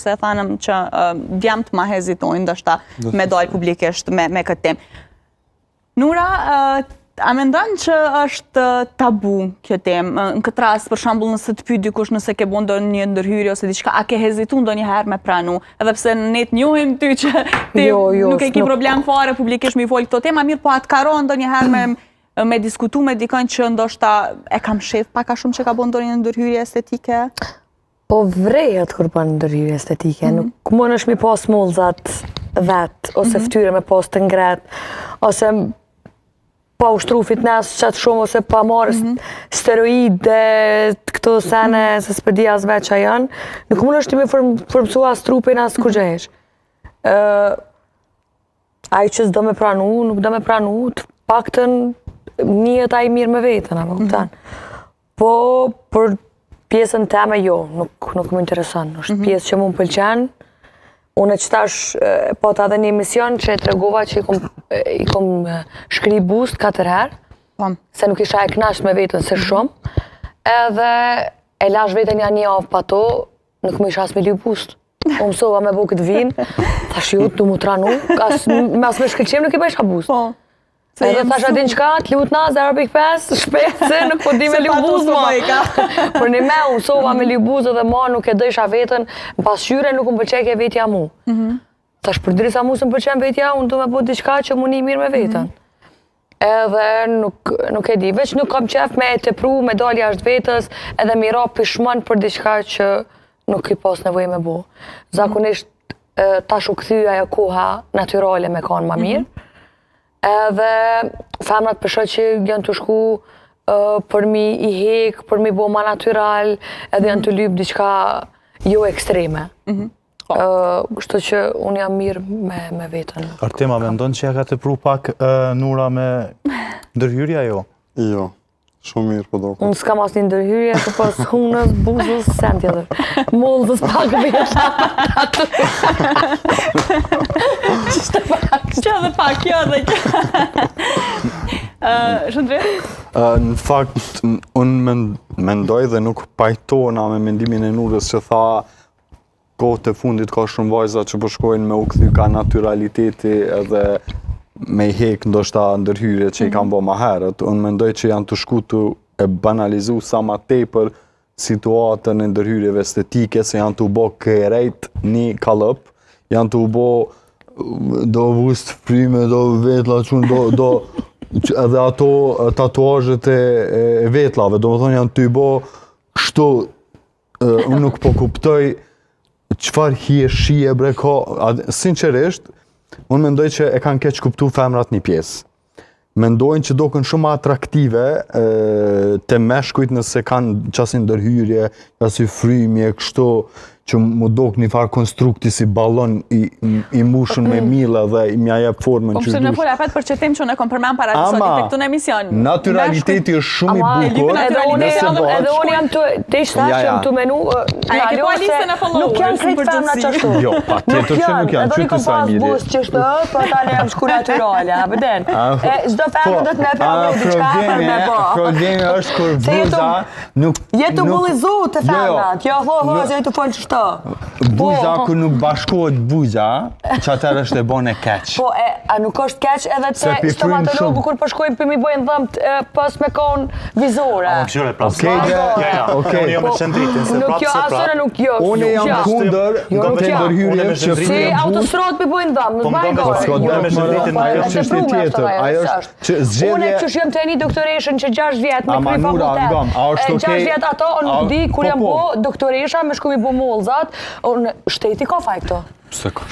se thanëm që djemtë ma hezitojnë, ndoshta me dalë publikisht me këtë temë. Nura, a mendon që është tabu kjo temë? Në këtë rast, për shembull, nëse të pyet dikush nëse ke bën ndonjë ndërhyrje ose diçka, a ke hezituar ndonjëherë me pranu? Edhe pse ne të njohim ty që ti nuk e ke problem fare publikisht me i fol këto tema, mirë, po atë karo ndonjëherë me diskutu me dikën që ndoshta e kam shef pak a shumë që ka bën ndonjë ndërhyrje estetike? Po vrehet kur bën ndërhyrje estetike, nuk mundesh mi pas mullzat vet, ose fytyrë me pas të ngret, ose pa ushtru fitness qatë shumë, ose pa marrë steroide, këto sene, se s'përdi as veç që janë, nuk mundesh ti me formësu as trupin, as kur gjesh. Ai që s'do me pranu, nuk do me pranu, të paktën njët ai mirë me vetën, apo kupton. Po, për pjesën teme jo, nuk më intereson. Është pjesë që mu më pëlqen. Unë që tash po të adhe një emision që e tregova që i kom shkri boost 4 herë, se nuk isha e knasht me vetën se shumë, edhe e lash vetën një javë pa to, nuk më isha as me li boost. Unë mësova me bu këtë vinë, thash ju, du mu tranu, as me shkëllqim nuk i bëjsha boost. Edhe thash adin qka, të lut na 0.5, shpejt se nuk po di me li buz ma. Për një me unë sova me li buz edhe ma nuk e dësha vetën, në pasqyre nuk më pëlqej ke vetja mu. Thash për drisa mu së më pëlqen vetja, unë du me po diçka që mu një mirë me vetën. Edhe nuk e di, veç nuk kam qef me e tepru, me dalë jashtë vetës, edhe mi ra pishmon për diçka që nuk i pas nevoj me bo. Zakonisht tash u këthy ajo koha natyrale me kanë ma mirë. Edhe femrat përshoj që janë të shku për mi i hek, për mi bo ma natural, edhe janë të lyp diçka jo ekstreme. Kështu që unë jam mirë me vetën. Artema, mendon që ja ka tepru pak Nura me ndërhyrja jo? Jo, shumë mirë po do. Unë s'kam as një ndërhyrje, të pas hunës, buzës, sen tjetër. Mullës pak vetë. Që edhe pak, jo edhe kjo. Shëndre? Në fakt, unë mendoj dhe nuk pajtona me mendimin e Nurës që tha kohët e fundit ka shumë vajza që përshkojnë me u kthy ka naturaliteti edhe me i hek ndoshta ndërhyrje që i kanë bo ma herët. Unë mendoj që janë të shku të e banalizu sa ma tepër situatën e ndërhyrjeve estetike, se janë të bo kërejt një kalëp, janë të bo do vust fryme, do vetla qunë, edhe ato tatuazhet e vetlave, do më thonë janë të bo kështu, unë nuk po kuptoj qëfar hieshie bre ka, sinqerisht, unë mendoj që e kanë keq kuptu femrat një pjesë. Mendojnë që doken shumë atraktive të meshkujt nëse kanë qasin ndërhyrje, qasi frymje, kështu, që mu dok një farë konstrukti si balon i mushën me mila dhe i mja jep formën që dush. Po më folja apet për qëtim që në kom përmen para disot të këtu në emision. Naturaliteti është shumë i bukur. Edhe unë jam të ishtë tashëm të menu, nuk janë krejt femna qashtu. Jo, pa tjetër që nuk janë, që të sa mili. Edhe unë i kom pas bus qështu, për tani jam shku naturale, a bëden. Zdo femna do të me përme diqka për me bo. Problemi është kur buza nuk... Jetu bullizu të femnat, jo jetu folë qështu. Buza kur nuk bashkohet buza, që atër është e bone keq. Po, a nuk është keq edhe te stomatologu kur përshkojnë për mi bojnë dhëmt pas me konë vizore? A më këshyre prapë. Unë jam me qëndritin, se prapë se prapë. Unë jam kundër të ndërhyrje që si autostrot për bojnë dhëmt, në bajnë dorë. Unë me qëndritin në ajo që është tjetër. Ajo është që zgjedhje... Unë e që jem të një doktoreshën që 6 vjetë me kry fakultet. 6 vjetë ato, nuk di kur jam bo doktoresha me shku mi bo mollzat, shteti ka faj këto. Pse ka?